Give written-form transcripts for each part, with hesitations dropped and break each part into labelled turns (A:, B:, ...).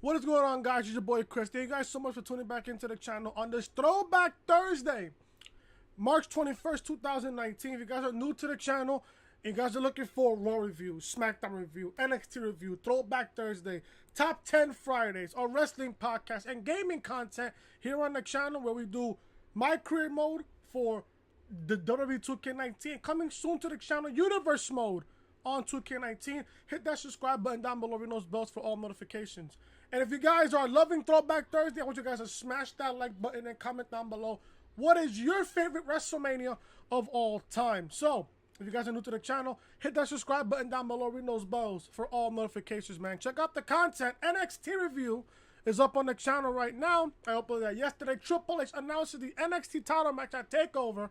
A: What is going on, guys? It's your boy Chris. Thank you guys so much for tuning back into the channel on this Throwback Thursday, March 21st, 2019. If you guys are new to the channel, and you guys are looking for Raw review, SmackDown review, NXT review, Throwback Thursday, Top 10 Fridays, our wrestling podcast, and gaming content here on the channel where we do my career mode for the WWE 2K19. Coming soon to the channel, Universe mode on 2K19. Hit that subscribe button down below, ring those bells for all notifications. And if you guys are loving Throwback Thursday, I want you guys to smash that like button and comment down below. What is your favorite WrestleMania of all time? So, if you guys are new to the channel, hit that subscribe button down below, ring those bells for all notifications, man. Check out the content. NXT review is up on the channel right now. I uploaded that yesterday. Triple H announced the NXT title match at TakeOver.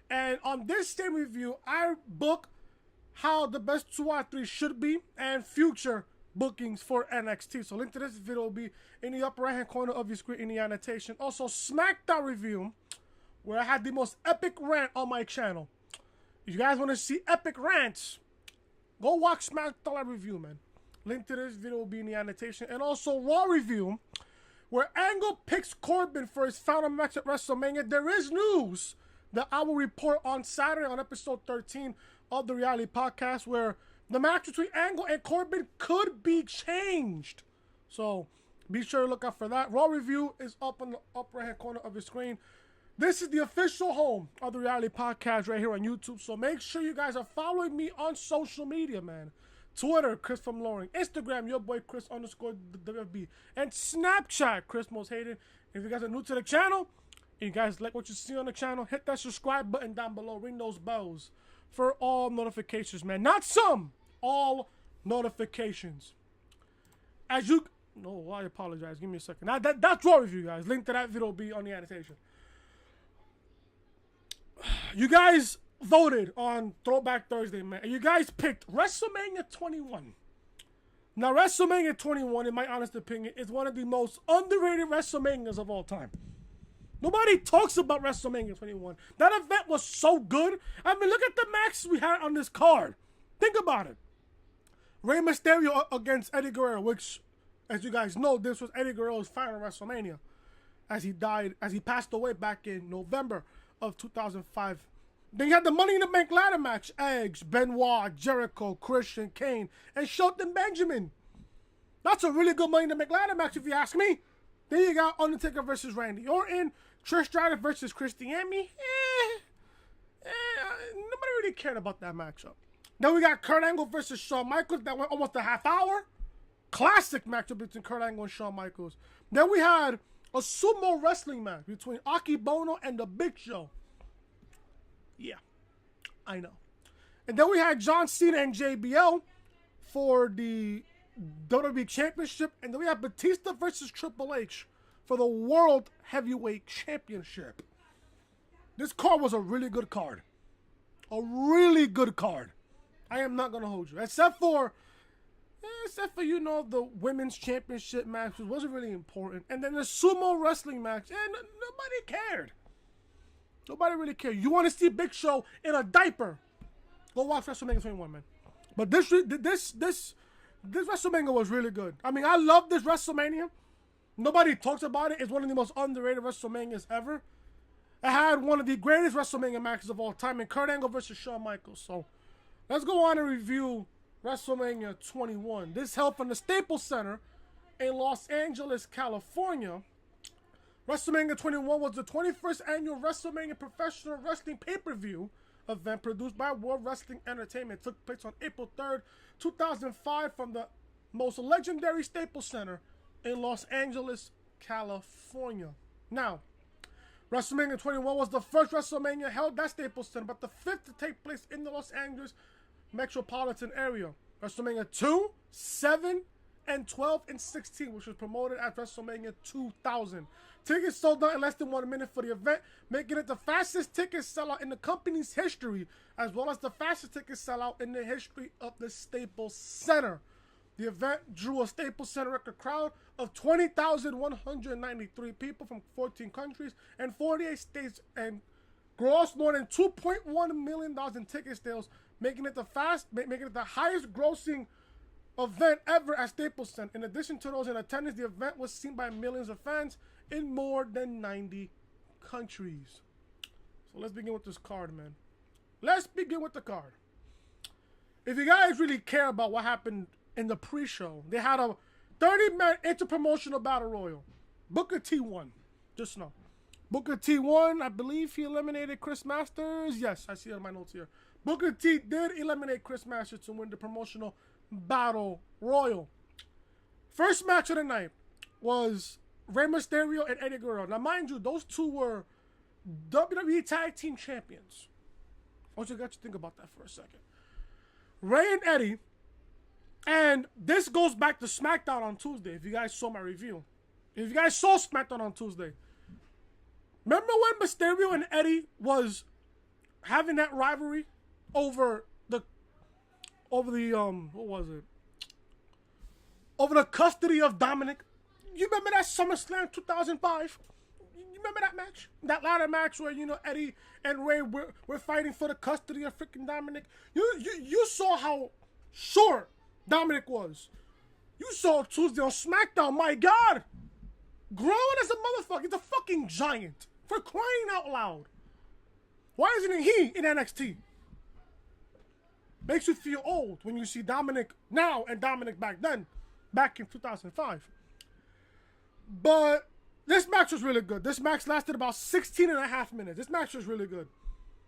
A: And on this same review, I book how the best 2 out of 3 should be and future bookings for NXT. So link to this video will be in the upper right hand corner of your screen in the annotation. Also, SmackDown review, where I had the most epic rant on my channel. If you guys want to see epic rants, go watch SmackDown review, man. Link to this video will be in the annotation. And also Raw review, where Angle picks Corbin for his final match at WrestleMania. There is news that I will report on Saturday on episode 13 of the reality podcast, where the match between Angle and Corbin could be changed. So be sure to look out for that. Raw review is up on the upper right hand corner of your screen. This is the official home of the reality podcast right here on YouTube. So make sure you guys are following me on social media, man. Twitter, Chris from Loring. Instagram, your boy Chris _WFB. And Snapchat, Chris Most Hated. If you guys are new to the channel, and you guys like what you see on the channel, hit that subscribe button down below. Ring those bells for all notifications, man. Not some, all notifications. As you... No, I apologize. Give me a second. That's Raw review, guys. Link to that video will be on the annotation. You guys voted on Throwback Thursday, man. And you guys picked WrestleMania 21. Now, WrestleMania 21, in my honest opinion, is one of the most underrated WrestleManias of all time. Nobody talks about WrestleMania 21. That event was so good. I mean, look at the matches we had on this card. Think about it. Rey Mysterio against Eddie Guerrero, which, as you guys know, this was Eddie Guerrero's final WrestleMania, as he passed away back in November of 2005. Then you had the Money in the Bank ladder match. Edge, Benoit, Jericho, Christian, Kane, and Shelton Benjamin. That's a really good Money in the Bank ladder match, if you ask me. Then you got Undertaker versus Randy Orton, Trish Stratus versus Christy Hemme. Nobody really cared about that matchup. Then we got Kurt Angle versus Shawn Michaels. That went almost a half hour. Classic matchup between Kurt Angle and Shawn Michaels. Then we had a sumo wrestling match between Akebono and the Big Show. Yeah, I know. And then we had John Cena and JBL for the WWE Championship. And then we have Batista versus Triple H for the World Heavyweight Championship. This card was a really good card. A really good card. I am not going to hold you. Except for, you know, the Women's Championship match, which wasn't really important. And then the sumo wrestling match. And nobody cared. Nobody really cared. You want to see Big Show in a diaper? Go watch WrestleMania 21, man. But this WrestleMania was really good. I mean, I love this WrestleMania. Nobody talks about it. It's one of the most underrated WrestleManias ever. It had one of the greatest WrestleMania matches of all time in Kurt Angle versus Shawn Michaels. So, let's go on and review WrestleMania 21. This held from the Staples Center in Los Angeles, California. WrestleMania 21 was the 21st annual WrestleMania professional wrestling pay-per-view event produced by World Wrestling Entertainment. It took place on April 3rd, 2005 from the most legendary Staples Center in Los Angeles, California. Now, WrestleMania 21 was the first WrestleMania held at Staples Center, but the fifth to take place in the Los Angeles metropolitan area. WrestleMania 2, 7, and 12 and 16, which was promoted at WrestleMania 2000. Tickets sold out in less than 1 minute for the event, making it the fastest ticket sellout in the company's history, as well as the fastest ticket sellout in the history of the Staples Center. The event drew a Staples Center record crowd of 20,193 people from 14 countries and 48 states, and grossed more than $2.1 million in ticket sales, making it the highest grossing event ever at Staples Center. In addition to those in attendance, the event was seen by millions of fans in more than 90 countries. So let's begin with this card, man. Let's begin with the card. If you guys really care about what happened in the pre-show, they had a 30-man inter-promotional battle royal. Booker T won. Just know. Booker T won. I believe he eliminated Chris Masters. Yes, I see it in my notes here. Booker T did eliminate Chris Masters to win the promotional battle royal. First match of the night was Rey Mysterio and Eddie Guerrero. Now, mind you, those two were WWE Tag Team Champions. I want you guys to think about that for a second. Rey and Eddie, and this goes back to SmackDown on Tuesday, if you guys saw my review. If you guys saw SmackDown on Tuesday, remember when Mysterio and Eddie was having that rivalry over the what was it? Over the custody of Dominic. You remember that SummerSlam 2005? You remember that match? That ladder match where, you know, Eddie and Rey were fighting for the custody of freaking Dominic. You saw how short Dominic was. You saw Tuesday on SmackDown. My God. Growing as a motherfucker. He's a fucking giant. For crying out loud. Why isn't he in NXT? Makes you feel old when you see Dominic now and Dominic back then. Back in 2005. But this match was really good. This match lasted about 16 and a half minutes. This match was really good.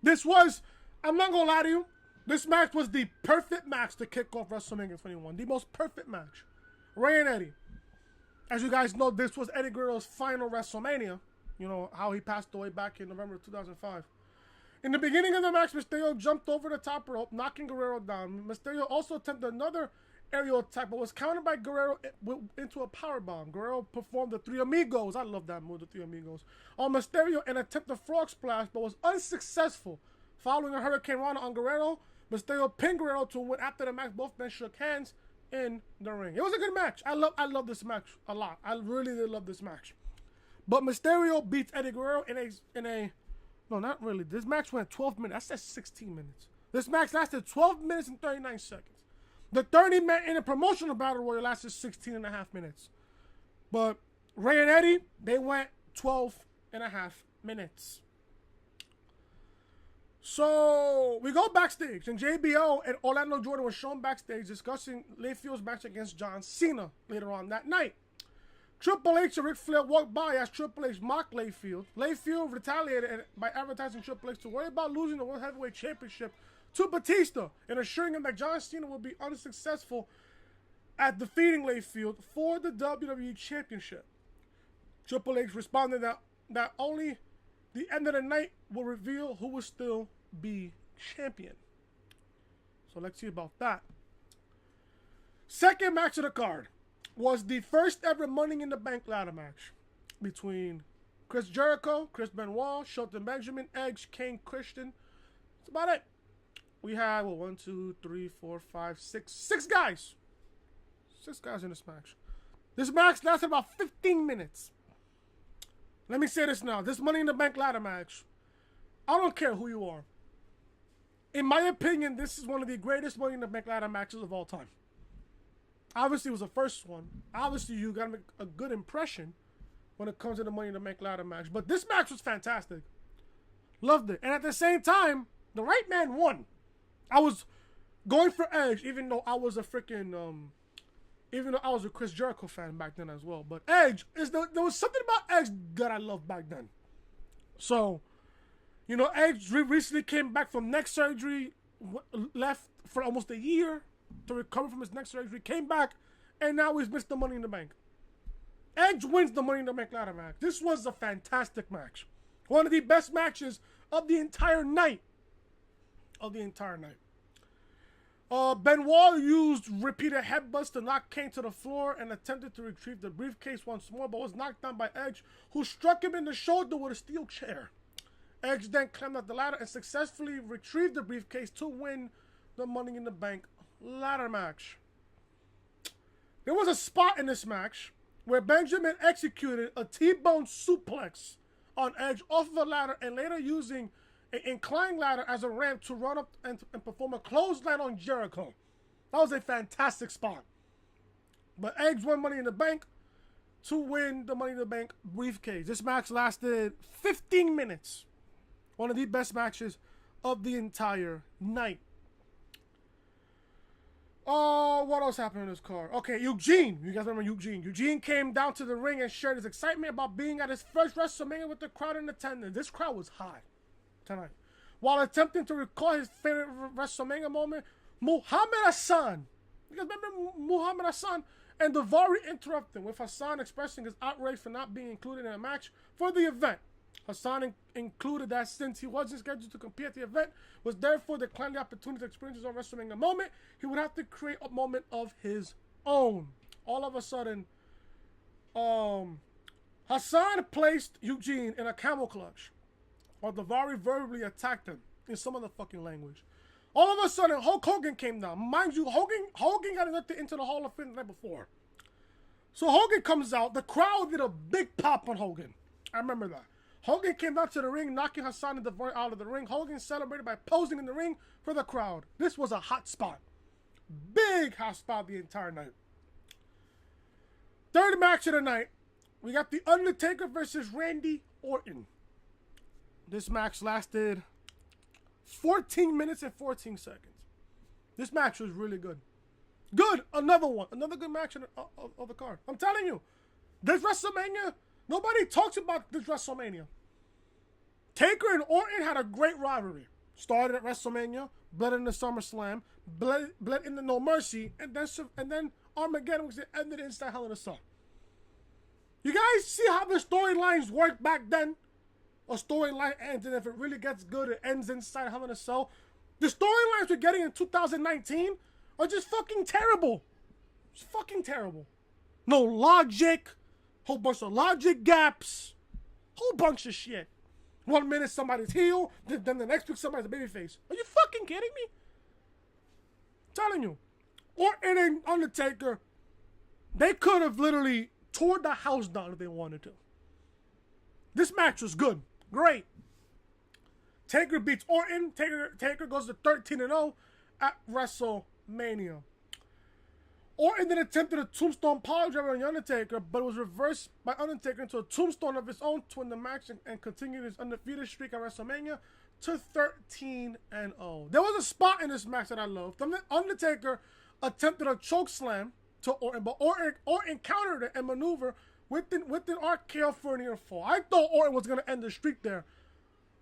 A: This was, I'm not going to lie to you, this match was the perfect match to kick off WrestleMania 21. The most perfect match. Rey and Eddie. As you guys know, this was Eddie Guerrero's final WrestleMania. You know, how he passed away back in November 2005. In the beginning of the match, Mysterio jumped over the top rope, knocking Guerrero down. Mysterio also attempted another aerial attack, but was countered by Guerrero into a powerbomb. Guerrero performed the Three Amigos. I love that move, the Three Amigos. On Mysterio and attempted a frog splash, but was unsuccessful. Following a Hurricane Rana on Guerrero, Mysterio pinned Guerrero to win. After the match, both men shook hands in the ring. It was a good match. I love this match a lot. I really did love this match. But Mysterio beats Eddie Guerrero in a no, not really. This match went 12 minutes. I said 16 minutes. This match lasted 12 minutes and 39 seconds. The 30-man in a promotional battle royal lasted 16 and a half minutes. But Rey and Eddie, they went 12 and a half minutes. So we go backstage, and JBL and Orlando Jordan were shown backstage discussing Layfield's match against John Cena later on that night. Triple H and Ric Flair walked by as Triple H mocked Layfield. Layfield retaliated by advertising Triple H to worry about losing the World Heavyweight Championship to Batista and assuring him that John Cena would be unsuccessful at defeating Layfield for the WWE Championship. Triple H responded that only the end of the night will reveal who will still be champion. So let's see about that. Second match of the card was the first ever Money in the Bank ladder match between Chris Jericho, Chris Benoit, Shelton Benjamin, Edge, Kane, Christian. That's about it. We had, well, 1, 2, 3, 4, 5, 6. 6 guys. 6 guys in this match. This match lasted about 15 minutes. Let me say this now. This Money in the Bank ladder match, I don't care who you are. In my opinion, this is one of the greatest Money in the Bank ladder matches of all time. Obviously, it was the first one. Obviously, you got to make a good impression when it comes to the Money in the Bank ladder match. But this match was fantastic. Loved it. And at the same time, the right man won. I was going for Edge, even though I was a freaking, even though I was a Chris Jericho fan back then as well. But Edge, there was something about Edge that I loved back then. So, you know, Edge recently came back from neck surgery, left for almost a year to recover from his neck surgery, came back, and now he's missed the Money in the Bank. Edge wins the Money in the Bank ladder match. This was a fantastic match. One of the best matches of the entire night. Benoit used repeated headbutts to knock Kane to the floor and attempted to retrieve the briefcase once more, but was knocked down by Edge, who struck him in the shoulder with a steel chair. Edge then climbed up the ladder and successfully retrieved the briefcase to win the Money in the Bank ladder match. There was a spot in this match where Benjamin executed a T-bone suplex on Edge off of a ladder and later using an inclined ladder as a ramp to run up and perform a clothesline on Jericho. That was a fantastic spot. But Eggs won Money in the Bank to win the Money in the Bank briefcase. This match lasted 15 minutes. One of the best matches of the entire night. Oh, what else happened in this card? Okay, Eugene. You guys remember Eugene? Eugene came down to the ring and shared his excitement about being at his first WrestleMania with the crowd in attendance. This crowd was high tonight. While attempting to recall his favorite WrestleMania moment, Muhammad Hassan. You guys remember Muhammad Hassan? And Daivari interrupted him, with Hassan expressing his outrage for not being included in a match for the event. Hassan included that since he wasn't scheduled to compete at the event, was therefore declining the opportunity to experience his own WrestleMania moment, he would have to create a moment of his own. All of a sudden, Hassan placed Eugene in a camel clutch, while Daivari verbally attacked him in some other fucking language. All of a sudden, Hulk Hogan came down. Mind you, Hogan got inducted into the Hall of Fame the night before. So Hogan comes out. The crowd did a big pop on Hogan. I remember that. Hogan came out to the ring, knocking Hassan and Daivari out of the ring. Hogan celebrated by posing in the ring for the crowd. This was a hot spot. Big hot spot the entire night. Third match of the night, we got The Undertaker versus Randy Orton. This match lasted 14 minutes and 14 seconds. This match was really good. Good. Another one. Another good match of the card. I'm telling you. This WrestleMania, nobody talks about this WrestleMania. Taker and Orton had a great rivalry. Started at WrestleMania, bled into SummerSlam, bled into No Mercy, and then Armageddon, which ended inside Hell in a Cell. You guys see how the storylines worked back then? A storyline ends, and if it really gets good, it ends inside Hell in a Cell. The storylines we're getting in 2019 are just fucking terrible. It's fucking terrible. No logic. Whole bunch of logic gaps. Whole bunch of shit. 1 minute somebody's heel, then the next week somebody's a babyface. Are you fucking kidding me? I'm telling you. Orton and Undertaker, they could have literally tore the house down if they wanted to. This match was good. Great. Taker beats Orton. Taker goes to 13-0 at WrestleMania. Orton then attempted a tombstone powerbomb on the Undertaker, but it was reversed by Undertaker into a tombstone of his own to win the match and continue his undefeated streak at WrestleMania to 13-0. There was a spot in this match that I loved. Undertaker attempted a choke slam to Orton, but Orton countered it and maneuvered with an RKO for a near fall. I thought Orton was going to end the streak there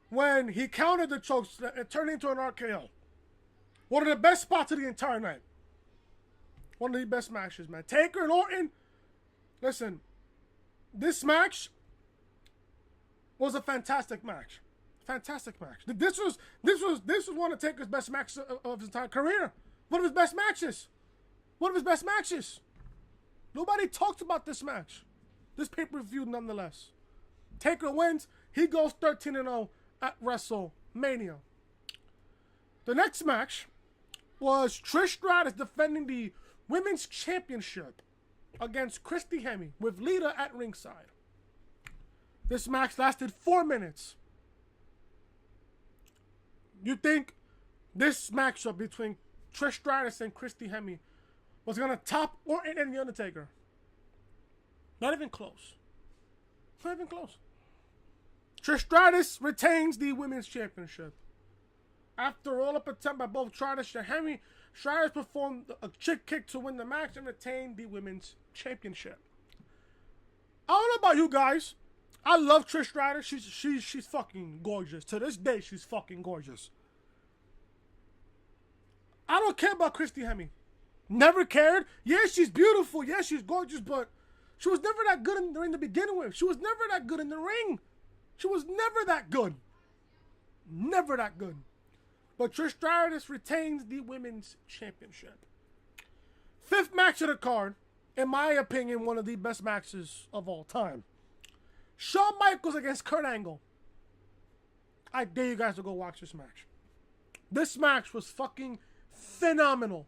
A: when he countered the choke slam and turned into an RKO. One of the best spots of the entire night. One of the best matches, man. Taker and Orton. Listen, this match was a fantastic match. Fantastic match. This was one of Taker's best matches of his entire career. One of his best matches. One of his best matches. Nobody talked about this match. This pay-per-view nonetheless. Taker wins. He goes 13-0 at WrestleMania. The next match was Trish Stratus defending the Women's Championship against Christy Hemme with Lita at ringside. This match lasted 4 minutes. You think this matchup between Trish Stratus and Christy Hemme was going to top Orton and The Undertaker? Not even close. Not even close. Trish Stratus retains the Women's Championship. After a roll-up attempt by both Stratus and Hemme, Stratus performed a chick kick to win the match and retain the Women's Championship. I don't know about you guys. I love Trish Stratus. She's fucking gorgeous. To this day, she's fucking gorgeous. I don't care about Christy Hemme. Never cared. Yeah, she's beautiful. Yeah, she's gorgeous, but she was never that good in the ring to begin with. She was never that good in the ring. She was never that good. Never that good. But Trish Stratus retains the Women's Championship. Fifth match of the card, in my opinion, one of the best matches of all time. Shawn Michaels against Kurt Angle. I dare you guys to go watch this match. This match was fucking phenomenal.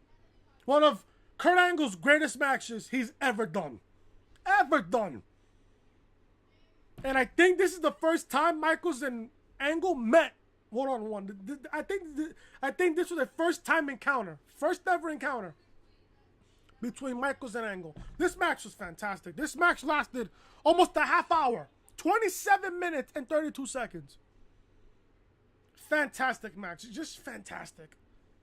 A: One of Kurt Angle's greatest matches he's ever done. Ever done. And I think this is the first time Michaels and Angle met one-on-one. I think this was their first time encounter. First ever encounter. between Michaels and Angle. This match was fantastic. This match lasted almost a half hour. 27 minutes and 32 seconds. Fantastic match. Just fantastic.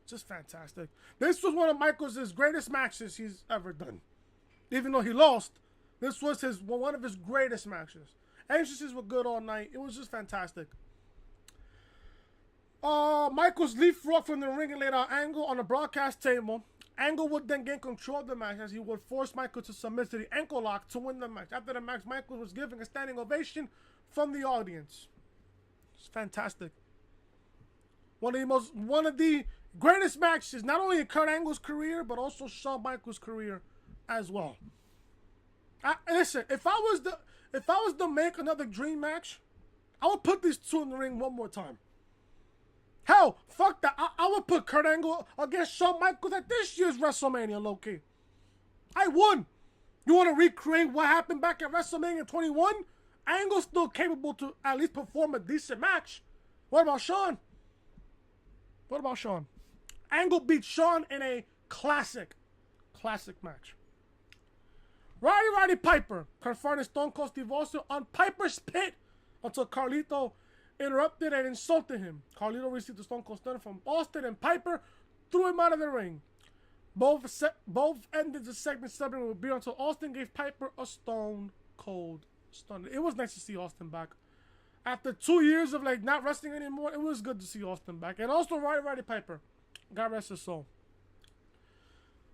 A: Just fantastic. This was one of Michaels' greatest matches he's ever done. Even though he lost, this was one of his greatest matches. Entrances were good all night. It was just fantastic. Michaels leapfrogged from the ring and laid out Angle on the broadcast table. Angle would then gain control of the match as he would force Michaels to submit to the ankle lock to win the match. After the match, Michaels was giving a standing ovation from the audience. It's fantastic. One of the greatest matches, not only in Kurt Angle's career, but also Shawn Michaels' career as well. Listen, if I was to make another dream match, I would put these two in the ring one more time. Hell, fuck that. I would put Kurt Angle against Shawn Michaels at this year's WrestleMania, low-key. I would. You want to recreate what happened back at WrestleMania 21? Angle's still capable to at least perform a decent match. What about Shawn? What about Shawn? Angle beat Shawn in a classic match. Roddy Piper confronted Stone Cold Steve Austin on Piper's Pit until Carlito interrupted and insulted him. Carlito received the Stone Cold Stunner from Austin, and Piper threw him out of the ring. Both ended the segment celebrating with beer until Austin gave Piper a Stone Cold Stunner. It was nice to see Austin back. After 2 years of not wrestling anymore, it was good to see Austin back. And also Roddy Piper. God rest his soul.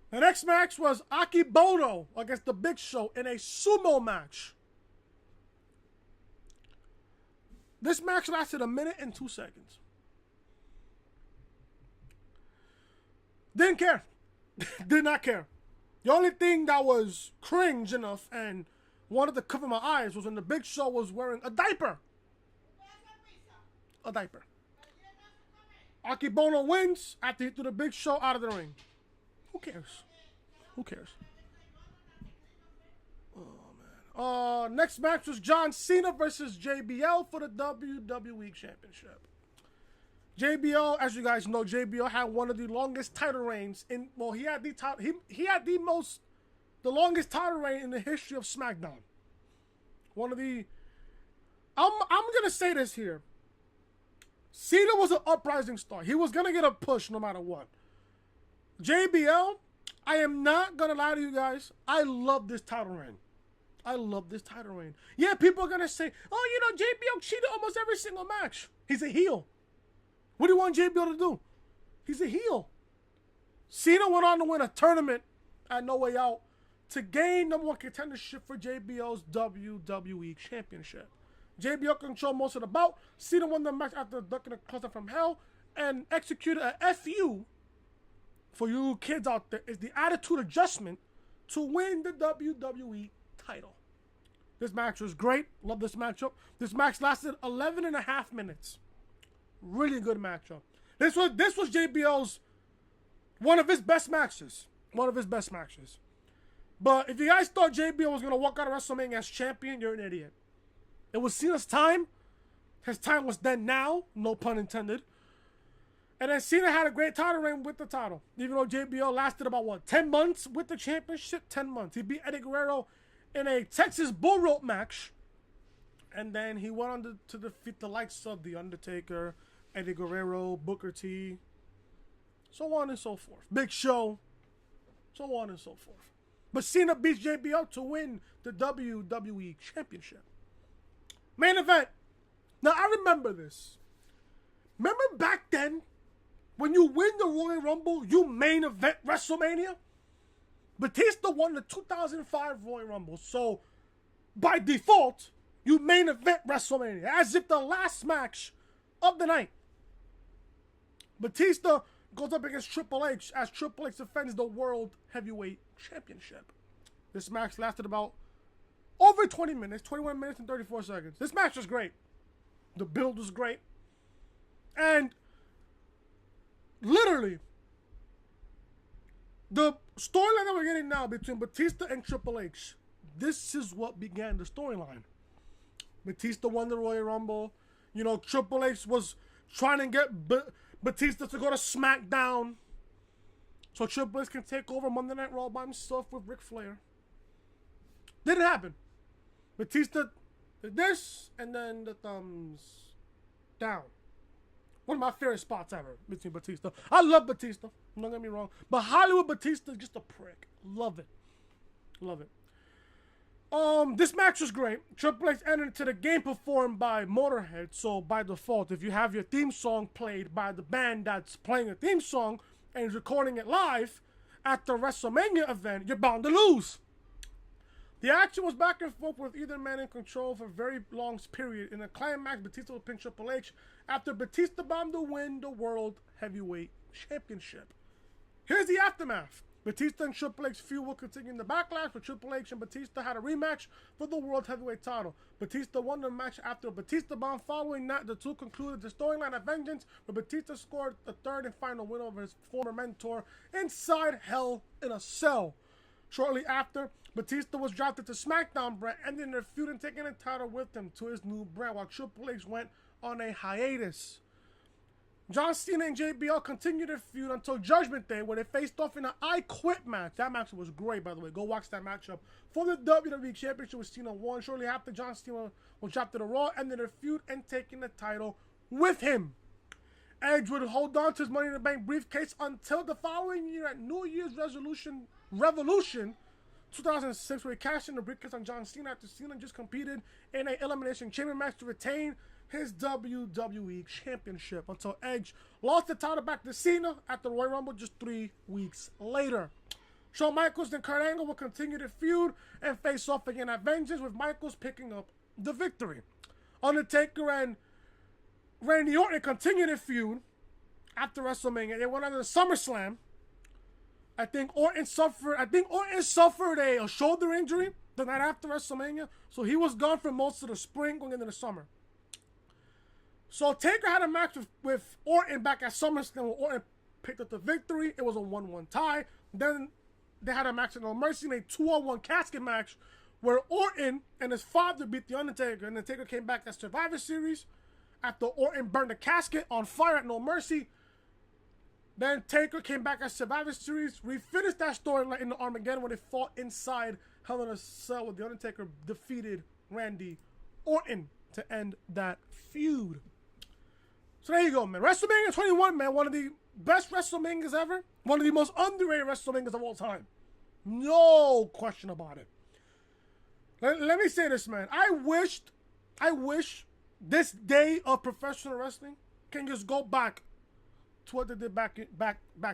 A: The next match was Akebono against the Big Show in a sumo match. This match lasted 1 minute and 2 seconds. Didn't care. Did not care. The only thing that was cringe enough and wanted to cover my eyes was when the Big Show was wearing a diaper. A diaper. Akebono wins after he threw the Big Show out of the ring. Who cares? Who cares? Oh, man. Next match was John Cena versus JBL for the WWE Championship. JBL, as you guys know, JBL had one of the longest title reigns in. Well, he had the longest title reign in the history of SmackDown. One of the. I'm gonna say this here. Cena was an uprising star. He was gonna get a push no matter what. JBL, I am not gonna lie to you guys. I love this title reign. I love this title reign. Yeah, people are gonna say, "Oh, JBL cheated almost every single match." He's a heel. What do you want JBL to do? He's a heel. Cena went on to win a tournament at No Way Out to gain #1 contendership for JBL's WWE Championship. JBL controlled most of the bout. Cena won the match after ducking a cluster from hell and executed a FU, for you kids out there, is the attitude adjustment to win the WWE title. This match was great. Love this matchup. This match lasted 11 and a half minutes. Really good matchup. This was JBL's one of his best matches. One of his best matches. But if you guys thought JBL was going to walk out of WrestleMania as champion, you're an idiot. It was Cena's time. His time was then now. No pun intended. And then Cena had a great title reign with the title. Even though JBL lasted about, 10 months with the championship? 10 months. He beat Eddie Guerrero in a Texas bull rope match. And then he went on to defeat the likes of The Undertaker, Eddie Guerrero, Booker T, so on and so forth. Big Show, so on and so forth. But Cena beats JBL to win the WWE Championship. Main event. Now, I remember this. Remember back then, when you win the Royal Rumble, you main event WrestleMania? Batista won the 2005 Royal Rumble, so by default, you main event WrestleMania, as if the last match of the night. Batista goes up against Triple H as Triple H defends the World Heavyweight Championship. This match lasted about over 20 minutes, 21 minutes and 34 seconds. This match was great. The build was great. And literally, the storyline that we're getting now between Batista and Triple H, this is what began the storyline. Batista won the Royal Rumble. Triple H was trying to get Batista to go to SmackDown. so Triple H can take over Monday Night Raw by himself with Ric Flair. Didn't happen. Batista did this, and then the thumbs down. One of my favorite spots ever between Batista. I love Batista, don't get me wrong, but Hollywood Batista is just a prick. Love it. Love it. This match was great. Triple H entered into the game performed by Motorhead, so by default, if you have your theme song played by the band that's playing a theme song and is recording it live at the WrestleMania event, you're bound to lose. The action was back and forth with either man in control for a very long period. In the climax, Batista would pin Triple H after Batista bombed to win the World Heavyweight Championship. Here's the aftermath. Batista and Triple H feud will continue in the backlash, but Triple H and Batista had a rematch for the World Heavyweight title. Batista won the match after a Batista bomb. Following that, the two concluded the storyline of vengeance, where Batista scored the third and final win over his former mentor inside Hell in a Cell. Shortly after, Batista was drafted to SmackDown brand, ending their feud and taking the title with him to his new brand, while Triple H went on a hiatus. John Cena and JBL continued their feud until Judgment Day, where they faced off in an I Quit match. That match was great, by the way. Go watch that matchup. For the WWE Championship, with Cena won. Shortly after, John Cena was dropped to the Raw, ended their feud and taking the title with him. Edge would hold on to his Money in the Bank briefcase until the following year at New Year's Revolution 2006, where he cashed in the briefcase on John Cena after Cena just competed in an Elimination Chamber match to retain his WWE Championship, until Edge lost the title back to Cena at the Royal Rumble just 3 weeks later. Shawn Michaels and Kurt Angle will continue the feud and face off again at Vengeance, with Michaels picking up the victory. Undertaker and Randy Orton continued the feud after WrestleMania. They went on to the SummerSlam. I think Orton suffered a shoulder injury the night after WrestleMania, so he was gone for most of the spring going into the summer. So Taker had a match with Orton back at SummerSlam, where Orton picked up the victory. It was a 1-1 tie. Then they had a match at No Mercy in a 2-on-1 casket match, where Orton and his father beat The Undertaker, and the Taker came back at Survivor Series after Orton burned the casket on fire at No Mercy. Then Taker came back at Survivor Series. We finished that storyline in the Armageddon when they fought inside Hell in a Cell, where The Undertaker defeated Randy Orton to end that feud. So there you go, man. WrestleMania 21, man. One of the best WrestleManias ever. One of the most underrated WrestleManias of all time. No question about it. Let me say this, man. I wish this day of professional wrestling can just go back to what they did back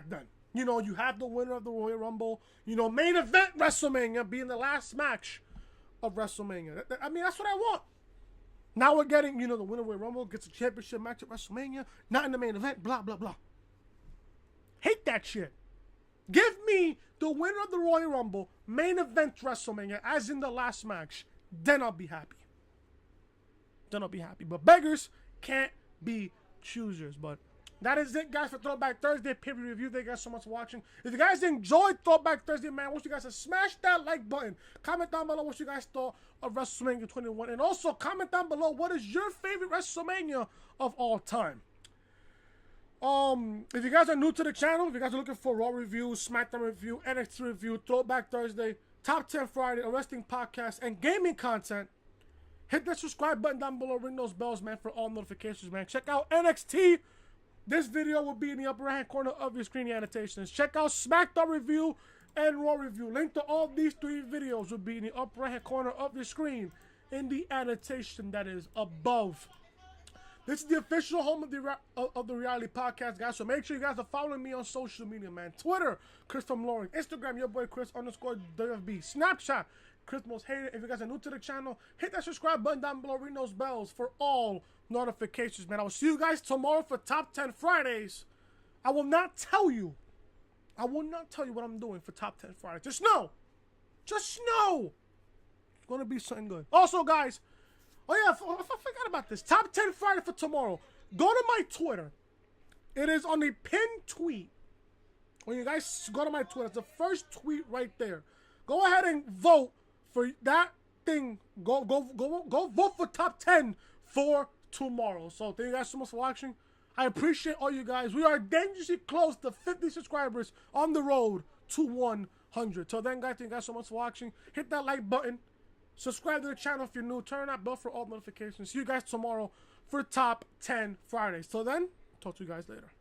A: then. You know, you have the winner of the Royal Rumble. You know, main event WrestleMania being the last match of WrestleMania. I mean, that's what I want. Now we're getting, you know, the winner of the Royal Rumble gets a championship match at WrestleMania, not in the main event, blah, blah, blah. Hate that shit. Give me the winner of the Royal Rumble, main event WrestleMania, as in the last match. Then I'll be happy. But beggars can't be choosers. But that is it, guys, for Throwback Thursday pay-per-view review. Thank you guys so much for watching. If you guys enjoyed Throwback Thursday, man, I want you guys to smash that like button. Comment down below what you guys thought of WrestleMania 21. And also comment down below what is your favorite WrestleMania of all time. If you guys are new to the channel, if you guys are looking for Raw review, SmackDown review, NXT review, Throwback Thursday, Top 10 Friday, a wrestling podcast, and gaming content, hit that subscribe button down below, ring those bells, man, for all notifications, man. Check out NXT. This video will be in the upper right-hand corner of your screen, the annotations. Check out SmackDown review and Raw review. Link to all these 3 videos will be in the upper right-hand corner of your screen in the annotation that is above. This is the official home of the reality podcast, guys. So make sure you guys are following me on social media, man. Twitter, Chris from Lauren. Instagram, your boy Chris_WFB. Snapchat, Chris Most Hated. If you guys are new to the channel, hit that subscribe button down below. Ring those bells for all notifications, man. I will see you guys tomorrow for Top 10 Fridays. I will not tell you what I'm doing for Top 10 Fridays. Just know. It's going to be something good. Also, guys, oh yeah, I forgot about this. Top 10 Friday for tomorrow. Go to my Twitter. It is on the pinned tweet. When you guys go to my Twitter, it's the first tweet right there. Go ahead and vote for that thing. Go vote for Top 10 for tomorrow. So thank you guys so much for watching. I appreciate all you guys. We are dangerously close to 50 subscribers on the road to 100. Till then, guys, thank you guys so much for watching. Hit that like button. Subscribe to the channel if you're new. Turn on that bell for all notifications. See you guys tomorrow for Top 10 Fridays. Till then, talk to you guys later.